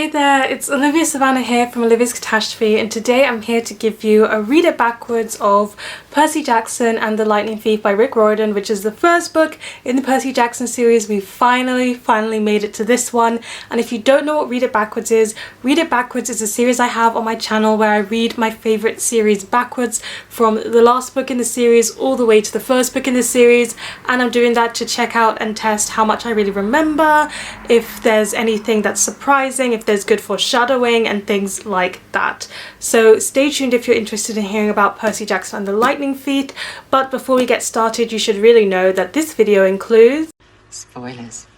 Hi there, it's Olivia-Savannah here from Olivia's Catastrophe, and today I'm here to give you a read it backwards of Percy Jackson and the Lightning Thief by Rick Riordan, which is the first book in the Percy Jackson series. We finally made it to this one. And if you don't know what Read It Backwards is a series I have on my channel where I read my favourite series backwards from the last book in the series all the way to the first book in the series, and I'm doing that to check out and test how much I really remember, if there's anything that's surprising, if there's good foreshadowing and things like that. So stay tuned if you're interested in hearing about Percy Jackson and the Lightning Thief. But before we get started, you should really know that this video includes spoilers.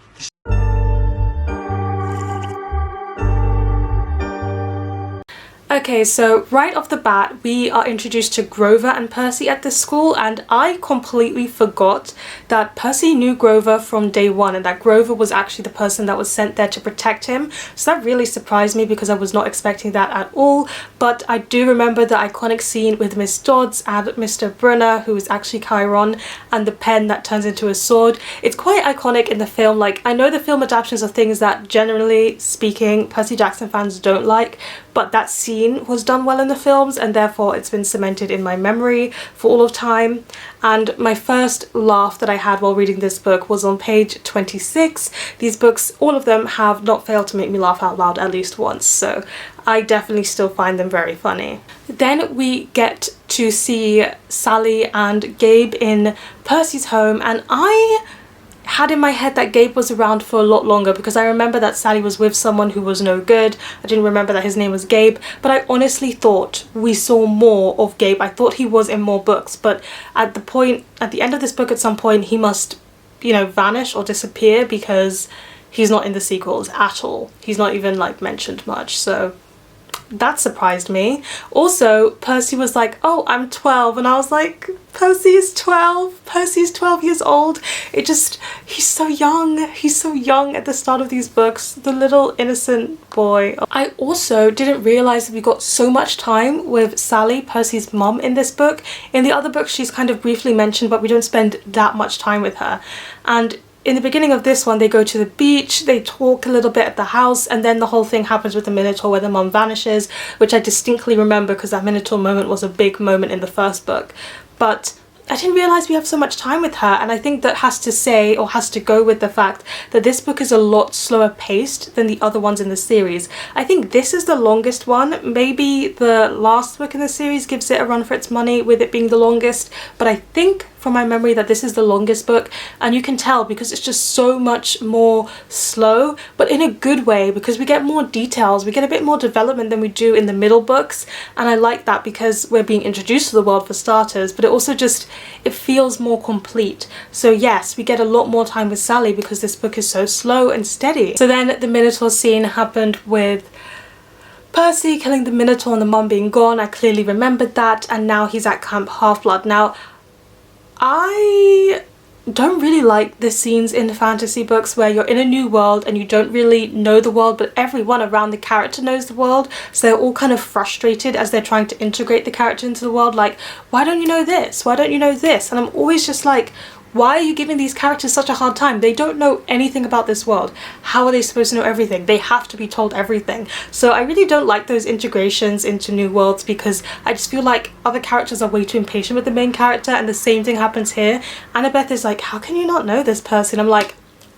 Okay, so right off the bat we are introduced to Grover and Percy at this school, and I completely forgot that Percy knew Grover from day one and that Grover was actually the person that was sent there to protect him. So that really surprised me because I was not expecting that at all. But I do remember the iconic scene with Miss Dodds and Mr. Brunner, who is actually Chiron, and the pen that turns into a sword. It's quite iconic in the film. Like, I know the film adaptations are things that generally speaking Percy Jackson fans don't like, but that scene was done well in the films and therefore it's been cemented in my memory for all of time. And my first laugh that I had while reading this book was on page 26. These books, all of them, have not failed to make me laugh out loud at least once, so I definitely still find them very funny. Then we get to see Sally and Gabe in Percy's home, and I had in my head that Gabe was around for a lot longer because I remember that Sally was with someone who was no good. I didn't remember that his name was Gabe, but I honestly thought we saw more of Gabe. I thought he was in more books, but at the end of this book at some point he must, you know, vanish or disappear because he's not in the sequels at all. He's not even like mentioned much, so that surprised me. Also, Percy was like, oh, I'm 12, and I was like, Percy is 12. Percy's 12 years old. He's so young. He's so young at the start of these books. The little innocent boy. I also didn't realise that we got so much time with Sally, Percy's mum, in this book. In the other books she's kind of briefly mentioned, but we don't spend that much time with her. And in the beginning of this one, they go to the beach, they talk a little bit at the house, and then the whole thing happens with the Minotaur where the mum vanishes, which I distinctly remember because that Minotaur moment was a big moment in the first book. But I didn't realise we have so much time with her, and I think that has to go with the fact that this book is a lot slower paced than the other ones in the series. I think this is the longest one. Maybe the last book in the series gives it a run for its money with it being the longest, but I think from my memory that this is the longest book, and you can tell because it's just so much more slow, but in a good way, because we get more details, we get a bit more development than we do in the middle books, and I like that because we're being introduced to the world for starters, but it also it feels more complete. So yes, we get a lot more time with Sally because this book is so slow and steady. So then the Minotaur scene happened with Percy killing the Minotaur and the mum being gone. I clearly remembered that, and now he's at Camp Half-Blood. Now, I don't really like the scenes in fantasy books where you're in a new world and you don't really know the world, but everyone around the character knows the world, so they're all kind of frustrated as they're trying to integrate the character into the world, like, why don't you know this? Why don't you know this? And I'm always just like, why are you giving these characters such a hard time? They don't know anything about this world. How are they supposed to know everything? They have to be told everything. So I really don't like those integrations into new worlds because I just feel like other characters are way too impatient with the main character, and the same thing happens here. Annabeth is like, how can you not know this person? I'm like,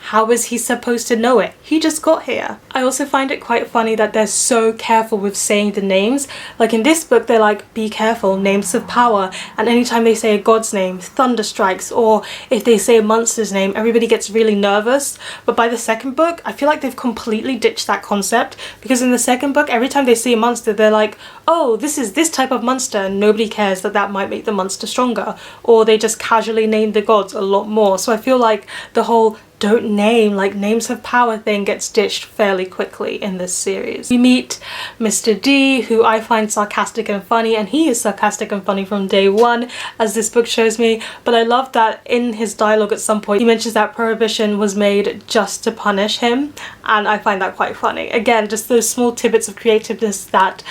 how is he supposed to know it? He just got here. I also find it quite funny that they're so careful with saying the names. Like in this book, they're like, be careful, names of power. And anytime they say a god's name, thunder strikes. Or if they say a monster's name, everybody gets really nervous. But by the second book, I feel like they've completely ditched that concept. Because in the second book, every time they see a monster, they're like, oh, this is this type of monster. And nobody cares that might make the monster stronger. Or they just casually name the gods a lot more. So I feel like the whole don't name, like names of power thing gets ditched fairly quickly in this series. We meet Mr. D, who I find sarcastic and funny, and he is sarcastic and funny from day one, as this book shows me. But I love that in his dialogue at some point he mentions that prohibition was made just to punish him, and I find that quite funny. Again, just those small tidbits of creativeness that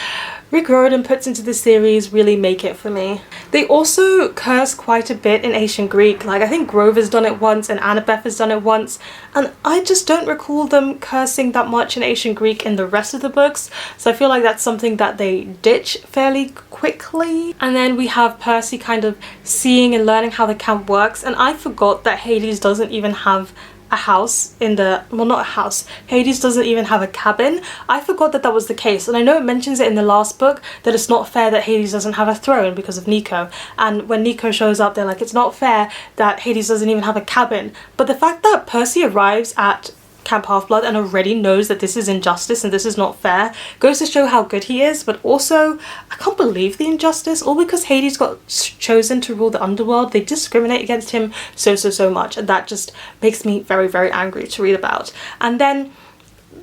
Rick Riordan puts into the series really make it for me. They also curse quite a bit in ancient Greek. Like, I think Grover's done it once and Annabeth has done it once, and I just don't recall them cursing that much in ancient Greek in the rest of the books, so I feel like that's something that they ditch fairly quickly. And then we have Percy kind of seeing and learning how the camp works, and I forgot that Hades doesn't even have a house in the, well, not a house, Hades doesn't even have a cabin. I forgot that that was the case, and I know it mentions it in the last book that it's not fair that Hades doesn't have a throne because of Nico, and when Nico shows up they're like, it's not fair that Hades doesn't even have a cabin. But the fact that Percy arrives at Camp Half-Blood and already knows that this is injustice and this is not fair goes to show how good he is, but also I can't believe the injustice, all because Hades got chosen to rule the underworld. They discriminate against him so much, and that just makes me very angry to read about. And then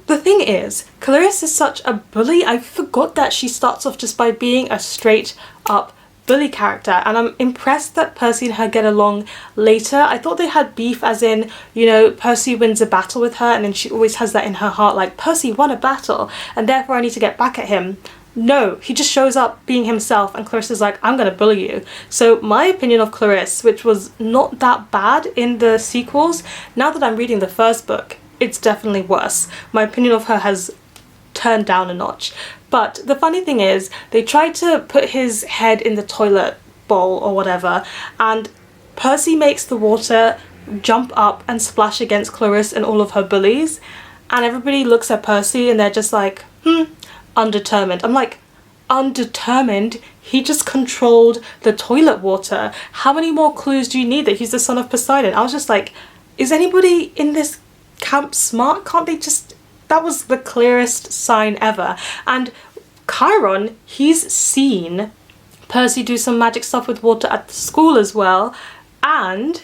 the thing is, Clarisse is such a bully. I forgot that she starts off just by being a straight up bully character, and I'm impressed that Percy and her get along later. I thought they had beef, as in, you know, Percy wins a battle with her and then she always has that in her heart, like, Percy won a battle and therefore I need to get back at him. No, he just shows up being himself and Clarisse is like, I'm gonna bully you. So my opinion of Clarisse, which was not that bad in the sequels, now that I'm reading the first book, it's definitely worse. My opinion of her has turned down a notch. But the funny thing is, they tried to put his head in the toilet bowl or whatever, and Percy makes the water jump up and splash against Clarisse and all of her bullies, and everybody looks at Percy and they're just like, undetermined. I'm like, undetermined? He just controlled the toilet water. How many more clues do you need that he's the son of Poseidon? I was just like, is anybody in this camp smart? Can't they just... That was the clearest sign ever. And Chiron, he's seen Percy do some magic stuff with water at the school as well, and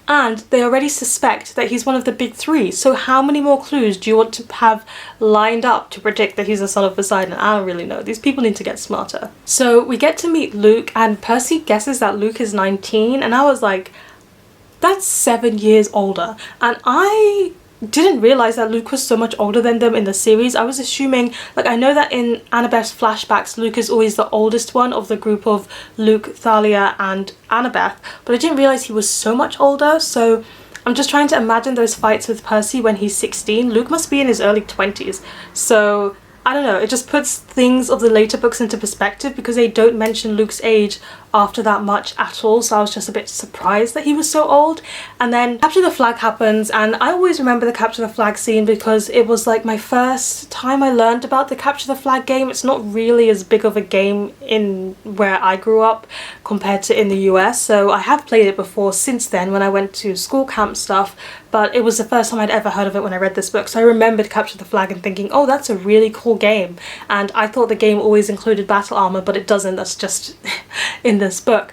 they already suspect that he's one of the big three. So how many more clues do you want to have lined up to predict that he's the son of Poseidon? I don't really know. These people need to get smarter. So we get to meet Luke, and Percy guesses that Luke is 19, and I was like, that's 7 years older. And I didn't realize that Luke was so much older than them in the series. I was assuming, like, I know that in Annabeth's flashbacks Luke is always the oldest one of the group of Luke, Thalia and Annabeth, but I didn't realize he was so much older. So I'm just trying to imagine those fights with Percy when he's 16. Luke must be in his early 20s, so I don't know, it just puts things of the later books into perspective because they don't mention Luke's age after that much at all, so I was just a bit surprised that he was so old. And then Capture the Flag happens, and I always remember the Capture the Flag scene because it was like my first time I learned about the Capture the Flag game. It's not really as big of a game in where I grew up compared to in the US, so I have played it before since then when I went to school camp stuff, but it was the first time I'd ever heard of it when I read this book. So I remembered Capture the Flag and thinking, oh, that's a really cool game. And I thought the game always included battle armor, but it doesn't. That's just in this book.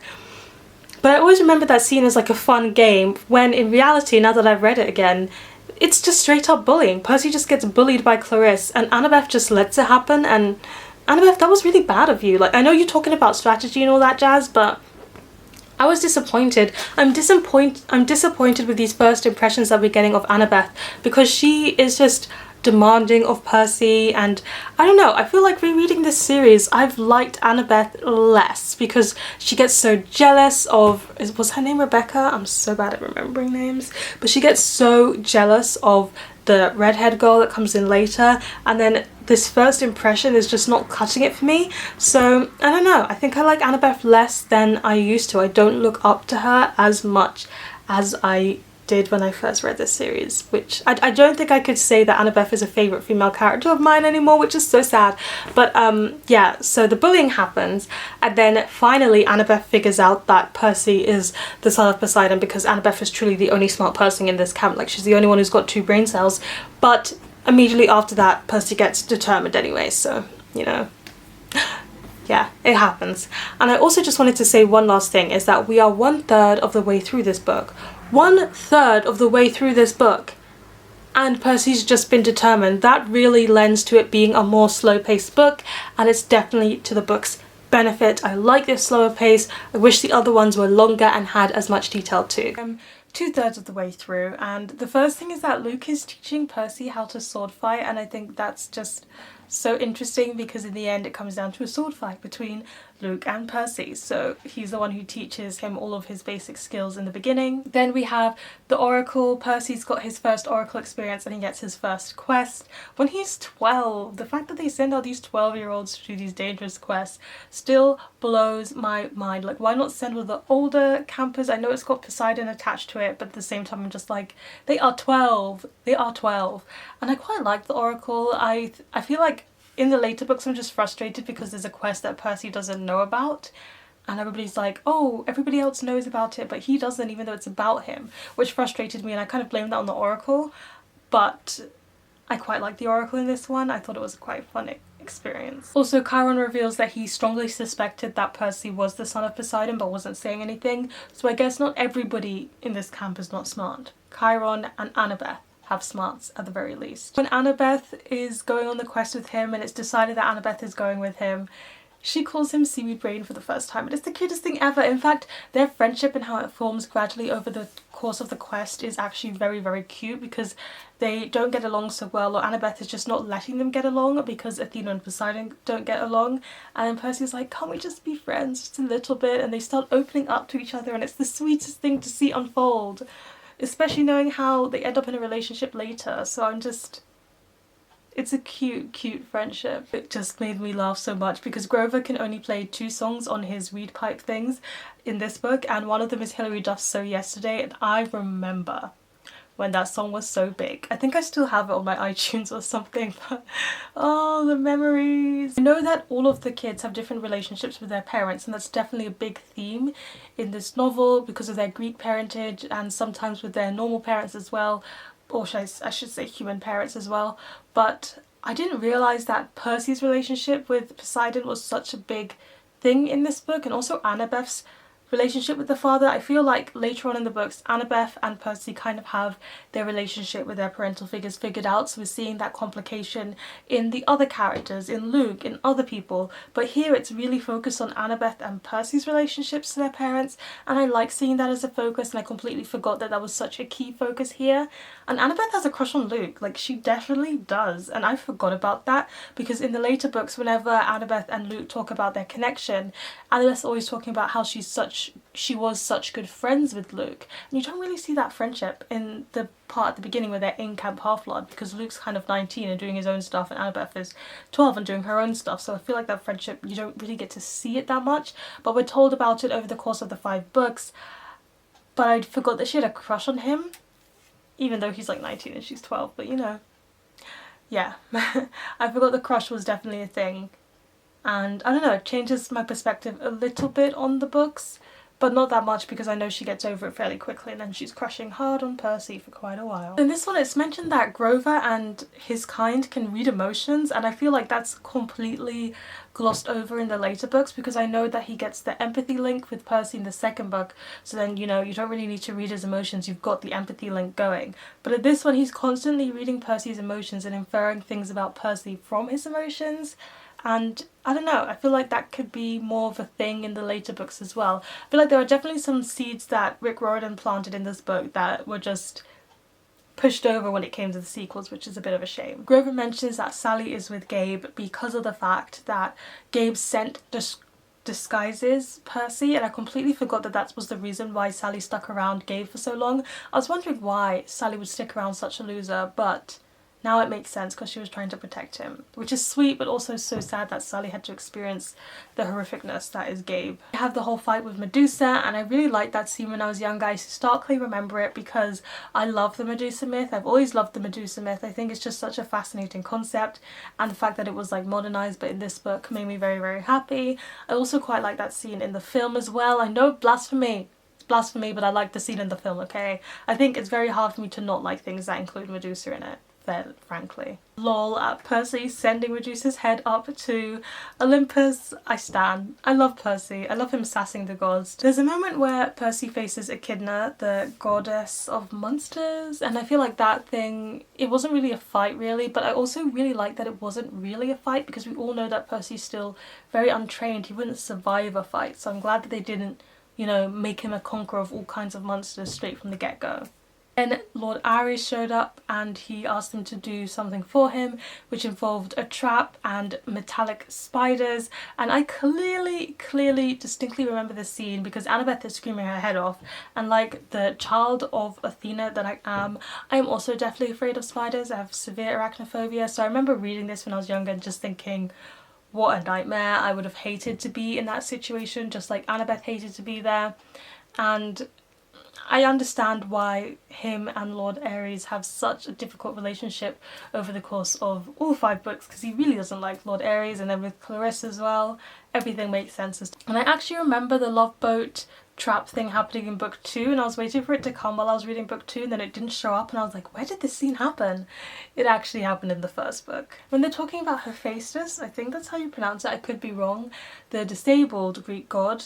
But I always remember that scene as like a fun game, when in reality, now that I've read it again, it's just straight up bullying. Percy just gets bullied by Clarisse and Annabeth just lets it happen. And Annabeth, that was really bad of you. Like, I know you're talking about strategy and all that jazz, but I was disappointed. I'm disappointed with these first impressions that we're getting of Annabeth, because she is just demanding of Percy, and I don't know, I feel like rereading this series I've liked Annabeth less because she gets so jealous of, was her name Rebecca? I'm so bad at remembering names, but she gets so jealous of the redhead girl that comes in later, and then this first impression is just not cutting it for me. So I don't know, I think I like Annabeth less than I used to. I don't look up to her as much as I did when I first read this series, which I don't think I could say that Annabeth is a favourite female character of mine anymore, which is so sad. But yeah, so the bullying happens, and then finally Annabeth figures out that Percy is the son of Poseidon, because Annabeth is truly the only smart person in this camp. Like, she's the only one who's got 2 brain cells. But immediately after that, Percy gets determined anyway, so, you know, yeah, it happens. And I also just wanted to say one last thing, is that we are 1/3 of the way through this book. 1/3 of the way through this book, and Percy's just been determined. That really lends to it being a more slow-paced book, and it's definitely to the book's benefit. I like this slower pace. I wish the other ones were longer and had as much detail too. 2/3 of the way through, and the first thing is that Luke is teaching Percy how to sword fight, and I think that's just so interesting because in the end it comes down to a sword fight between Luke and Percy. So he's the one who teaches him all of his basic skills in the beginning. Then we have the Oracle. Percy's got his first Oracle experience and he gets his first quest when he's 12. The fact that they send out these 12-year-olds to do these dangerous quests still blows my mind. Like, why not send with the older campers? I know it's got Poseidon attached to it, but at the same time I'm just like, they are 12. They are 12. And I quite like the Oracle. I feel like in the later books I'm just frustrated because there's a quest that Percy doesn't know about and everybody's like, oh, everybody else knows about it but he doesn't, even though it's about him, which frustrated me, and I kind of blamed that on the Oracle. But I quite like the Oracle in this one. I thought it was a quite fun experience. Also, Chiron reveals that he strongly suspected that Percy was the son of Poseidon but wasn't saying anything, so I guess not everybody in this camp is not smart. Chiron and Annabeth have smarts at the very least. When Annabeth is going on the quest with him and it's decided that Annabeth is going with him, she calls him Seaweed Brain for the first time, and it's the cutest thing ever. In fact, their friendship and how it forms gradually over the course of the quest is actually very, very cute because they don't get along so well, or Annabeth is just not letting them get along because Athena and Poseidon don't get along, and then Percy's like, can't we just be friends just a little bit? And they start opening up to each other and it's the sweetest thing to see unfold. Especially knowing how they end up in a relationship later. So it's a cute friendship. It just made me laugh so much because Grover can only play 2 songs on his reed pipe things in this book, and one of them is Hilary Duff's So Yesterday, and I remember when that song was so big. I think I still have it on my iTunes or something, but oh, the memories. I know that all of the kids have different relationships with their parents, and that's definitely a big theme in this novel because of their Greek parentage and sometimes with their normal parents as well, or I should say human parents as well. But I didn't realise that Percy's relationship with Poseidon was such a big thing in this book, and also Annabeth's relationship with the father. I feel like later on in the books Annabeth and Percy kind of have their relationship with their parental figures figured out, so we're seeing that complication in the other characters, in Luke, in other people, but here it's really focused on Annabeth and Percy's relationships to their parents, and I like seeing that as a focus, and I completely forgot that that was such a key focus here. And Annabeth has a crush on Luke, like she definitely does, and I forgot about that because in the later books whenever Annabeth and Luke talk about their connection, Annabeth's always talking about how she was such good friends with Luke, and you don't really see that friendship in the part at the beginning where they're in Camp Half-Blood because Luke's kind of 19 and doing his own stuff and Annabeth is 12 and doing her own stuff, so I feel like that friendship, you don't really get to see it that much, but we're told about it over the course of the 5 books. But I forgot that she had a crush on him, even though he's like 19 and she's 12, but you know, yeah. I forgot the crush was definitely a thing, and I don't know, it changes my perspective a little bit on the books, but not that much because I know she gets over it fairly quickly and then she's crushing hard on Percy for quite a while. In this one it's mentioned that Grover and his kind can read emotions, and I feel like that's completely glossed over in the later books because I know that he gets the empathy link with Percy in the 2nd book, so then you know you don't really need to read his emotions, you've got the empathy link going. But in this one he's constantly reading Percy's emotions and inferring things about Percy from his emotions, and I don't know, I feel like that could be more of a thing in the later books as well. I feel like there are definitely some seeds that Rick Riordan planted in this book that were just pushed over when it came to the sequels, which is a bit of a shame. Grover mentions that Sally is with Gabe because of the fact that Gabe sent disguises Percy, and I completely forgot that that was the reason why Sally stuck around Gabe for so long. I was wondering why Sally would stick around such a loser, but now it makes sense because she was trying to protect him, which is sweet but also so sad that Sally had to experience the horrificness that is Gabe. I have the whole fight with Medusa, and I really liked that scene when I was young. I starkly remember it because I love the Medusa myth. I've always loved the Medusa myth. I think it's just such a fascinating concept, and the fact that it was like modernized but in this book made me very, very happy. I also quite like that scene in the film as well. I know, blasphemy, but I like the scene in the film, okay? I think it's very hard for me to not like things that include Medusa in it, frankly. Lol at Percy sending Medusa's head up to Olympus. I stan. I love Percy. I love him sassing the gods. There's a moment where Percy faces Echidna, the goddess of monsters, and I feel like that thing, it wasn't really a fight really, but I also really like that it wasn't really a fight because we all know that Percy's still very untrained. He wouldn't survive a fight, so I'm glad that they didn't, you know, make him a conqueror of all kinds of monsters straight from the get-go. Then Lord Ares showed up and he asked them to do something for him, which involved a trap and metallic spiders. And I clearly, distinctly remember this scene because Annabeth is screaming her head off. And like the child of Athena that I am also definitely afraid of spiders. I have severe arachnophobia. So I remember reading this when I was younger and just thinking, what a nightmare. I would have hated to be in that situation, just like Annabeth hated to be there. And I understand why him and Lord Ares have such a difficult relationship over the course of all 5 books, because he really doesn't like Lord Ares, and then with Clarissa as well, everything makes sense. And I actually remember the love boat trap thing happening in book 2, and I was waiting for it to come while I was reading book 2, and then it didn't show up, and I was like, where did this scene happen? It actually happened in the first book. When they're talking about Hephaestus, I think that's how you pronounce it, I could be wrong, the disabled Greek god,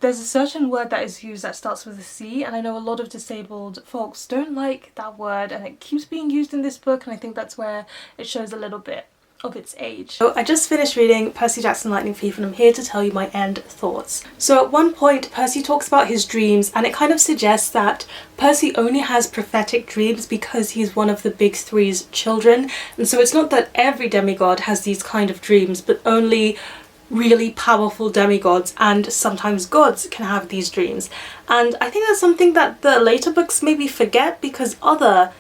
there's a certain word that is used that starts with a C, and I know a lot of disabled folks don't like that word, and it keeps being used in this book, and I think that's where it shows a little bit of its age. So I just finished reading Percy Jackson Lightning Thief, and I'm here to tell you my end thoughts. So at one point Percy talks about his dreams, and it kind of suggests that Percy only has prophetic dreams because he's one of the big three's children, and so it's not that every demigod has these kind of dreams, but only really powerful demigods and sometimes gods can have these dreams. And I think that's something that the later books maybe forget, because I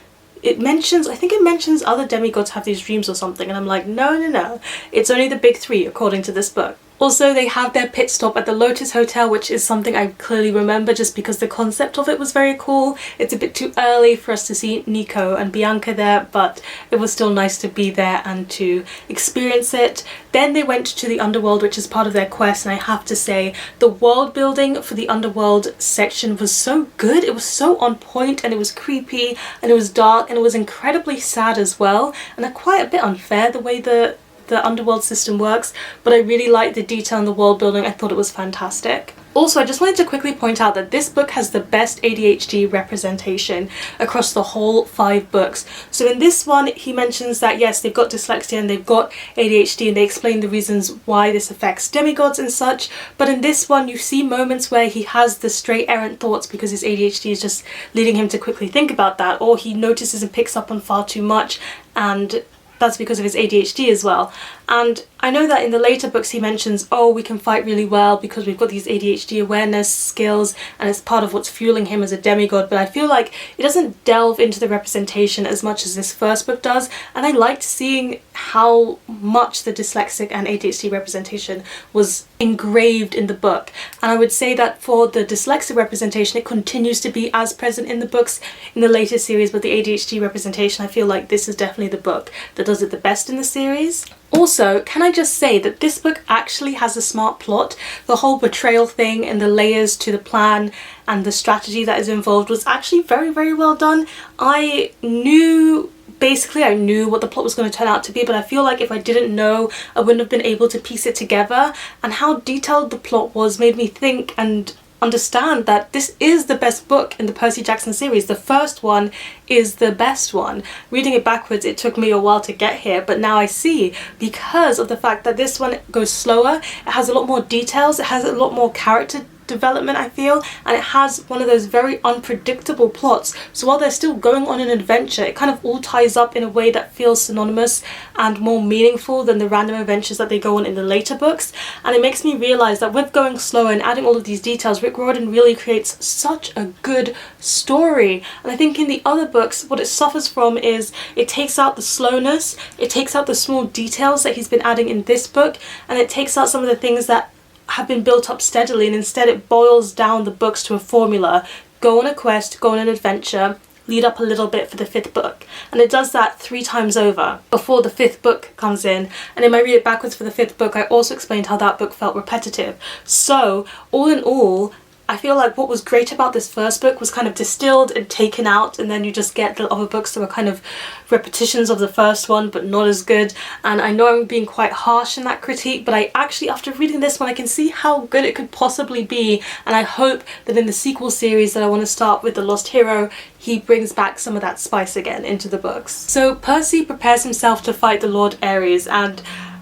think it mentions other demigods have these dreams or something, and I'm like, no, it's only the big 3 according to this book. Also, they have their pit stop at the Lotus Hotel, which is something I clearly remember just because the concept of it was very cool. It's a bit too early for us to see Nico and Bianca there, but it was still nice to be there and to experience it. Then they went to the underworld, which is part of their quest, and I have to say the world building for the underworld section was so good. It was so on point, and it was creepy, and it was dark, and it was incredibly sad as well, and quite a bit unfair the way the underworld system works, but I really liked the detail in the world building. I thought it was fantastic. Also, I just wanted to quickly point out that this book has the best ADHD representation across the whole 5 books. So in this one, he mentions that yes, they've got dyslexia and they've got ADHD, and they explain the reasons why this affects demigods and such. But in this one, you see moments where he has the stray errant thoughts because his ADHD is just leading him to quickly think about that, or he notices and picks up on far too much, and that's because of his ADHD as well. And I know that in the later books he mentions, oh, we can fight really well because we've got these ADHD awareness skills and it's part of what's fueling him as a demigod, but I feel like it doesn't delve into the representation as much as this first book does, and I liked seeing how much the dyslexic and ADHD representation was engraved in the book. And I would say that for the dyslexic representation, it continues to be as present in the books in the later series, but the ADHD representation, I feel like this is definitely the book that does it the best in the series. Also, can I just say that this book actually has a smart plot? The whole betrayal thing and the layers to the plan and the strategy that is involved was actually very, very well done. I knew what the plot was going to turn out to be, but I feel like if I didn't know, I wouldn't have been able to piece it together, and how detailed the plot was made me think and understand that this is the best book in the Percy Jackson series. The first one is the best one. Reading it backwards, it took me a while to get here, but now I see, because of the fact that this one goes slower, it has a lot more details, it has a lot more character development, I feel, and it has one of those very unpredictable plots. So while they're still going on an adventure, it kind of all ties up in a way that feels synonymous and more meaningful than the random adventures that they go on in the later books. And it makes me realize that with going slower and adding all of these details, Rick Riordan really creates such a good story. And I think in the other books, what it suffers from is it takes out the slowness, it takes out the small details that he's been adding in this book, and it takes out some of the things that have been built up steadily, and instead it boils down the books to a formula. Go on a quest, go on an adventure, lead up a little bit for the 5th book. And it does that 3 times over before the 5th book comes in. And in my read it backwards for the 5th book, I also explained how that book felt repetitive. So all in all, I feel like what was great about this first book was kind of distilled and taken out, and then you just get the other books that were kind of repetitions of the first one but not as good. And I know I'm being quite harsh in that critique, but I actually, after reading this one, I can see how good it could possibly be, and I hope that in the sequel series that I want to start with, The Lost Hero, he brings back some of that spice again into the books. So Percy prepares himself to fight the Lord Ares, and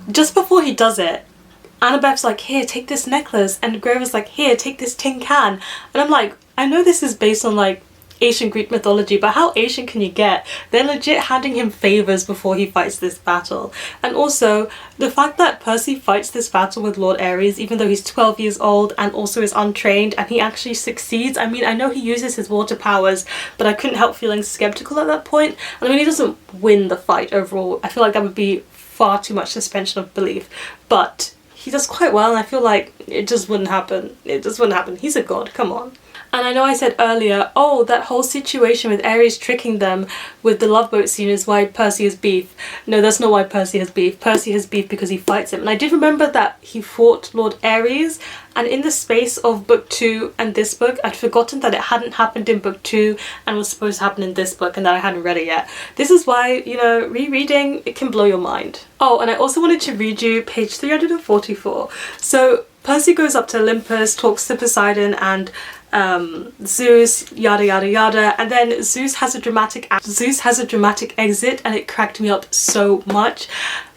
just before he does it, Annabeth's like, here, take this necklace, and Grover's like, here, take this tin can. And I'm like, I know this is based on like ancient Greek mythology, but how ancient can you get? They're legit handing him favors before he fights this battle. And also, the fact that Percy fights this battle with Lord Ares, even though he's 12 years old and also is untrained, and he actually succeeds. I mean, I know he uses his water powers, but I couldn't help feeling skeptical at that point. And I mean, he doesn't win the fight overall. I feel like that would be far too much suspension of belief. But he does quite well, and I feel like it just wouldn't happen. It just wouldn't happen. He's a god, come on. And I know I said earlier, oh, that whole situation with Ares tricking them with the love boat scene is why Percy has beef. No, that's not why Percy has beef. Percy has beef because he fights him. And I did remember that he fought Lord Ares, and in the space of book 2 and this book, I'd forgotten that it hadn't happened in book 2 and was supposed to happen in this book, and that I hadn't read it yet. This is why, you know, rereading, it can blow your mind. Oh, and I also wanted to read you page 344. So Percy goes up to Olympus, talks to Poseidon and Zeus, yada yada yada, and then Zeus has a dramatic exit, and it cracked me up so much.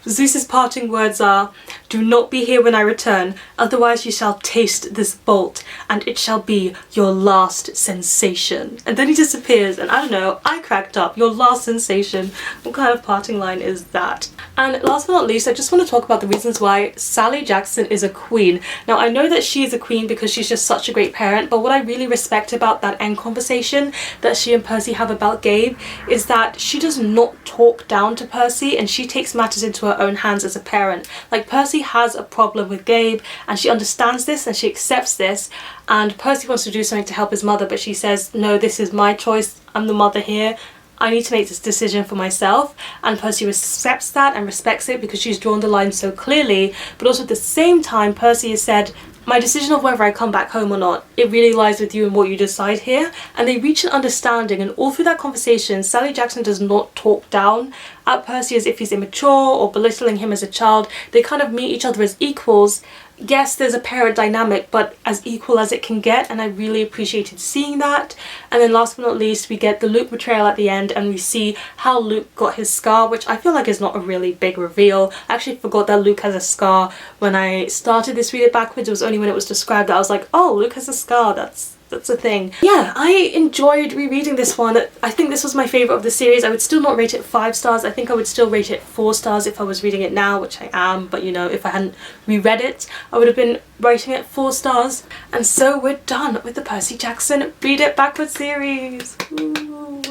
Zeus's parting words are, "Do not be here when I return, otherwise you shall taste this bolt, and it shall be your last sensation." And then he disappears, and I don't know, I cracked up. Your last sensation. What kind of parting line is that? And last but not least, I just want to talk about the reasons why Sally Jackson is a queen. Now, I know that she is a queen because she's just such a great parent, but what I really respect about that end conversation that she and Percy have about Gabe is that she does not talk down to Percy, and she takes matters into her own hands as a parent. Like, Percy has a problem with Gabe, and she understands this and she accepts this, and Percy wants to do something to help his mother, but she says, no, this is my choice, I'm the mother here, I need to make this decision for myself. And Percy accepts that and respects it because she's drawn the line so clearly. But also at the same time, Percy has said, my decision of whether I come back home or not, it really lies with you and what you decide here. And they reach an understanding, and all through that conversation, Sally Jackson does not talk down at Percy as if he's immature or belittling him as a child. They kind of meet each other as equals. Yes, there's a parent dynamic, but as equal as it can get, and I really appreciated seeing that. And then last but not least, we get the Luke betrayal at the end, and we see how Luke got his scar, which I feel like is not a really big reveal. I actually forgot that Luke has a scar. When I started this Read It Backwards, it was only when it was described that I was like, oh, Luke has a scar, that's a thing. Yeah, I enjoyed rereading this one. I think this was my favourite of the series. I would still not rate it 5 stars. I think I would still rate it 4 stars if I was reading it now, which I am, but you know, if I hadn't reread it, I would have been rating it 4 stars. And so we're done with the Percy Jackson Read It Backwards series. Ooh.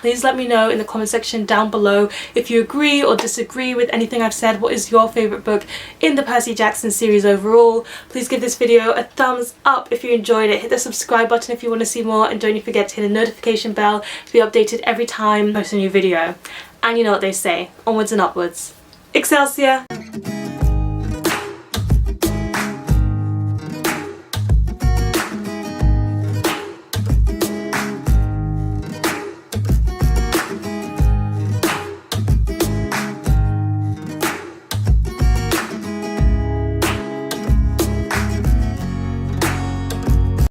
Please let me know in the comment section down below if you agree or disagree with anything I've said. What is your favourite book in the Percy Jackson series overall? Please give this video a thumbs up if you enjoyed it. Hit the subscribe button if you want to see more, and don't forget to hit the notification bell to be updated every time I post a new video. And you know what they say, onwards and upwards. Excelsior!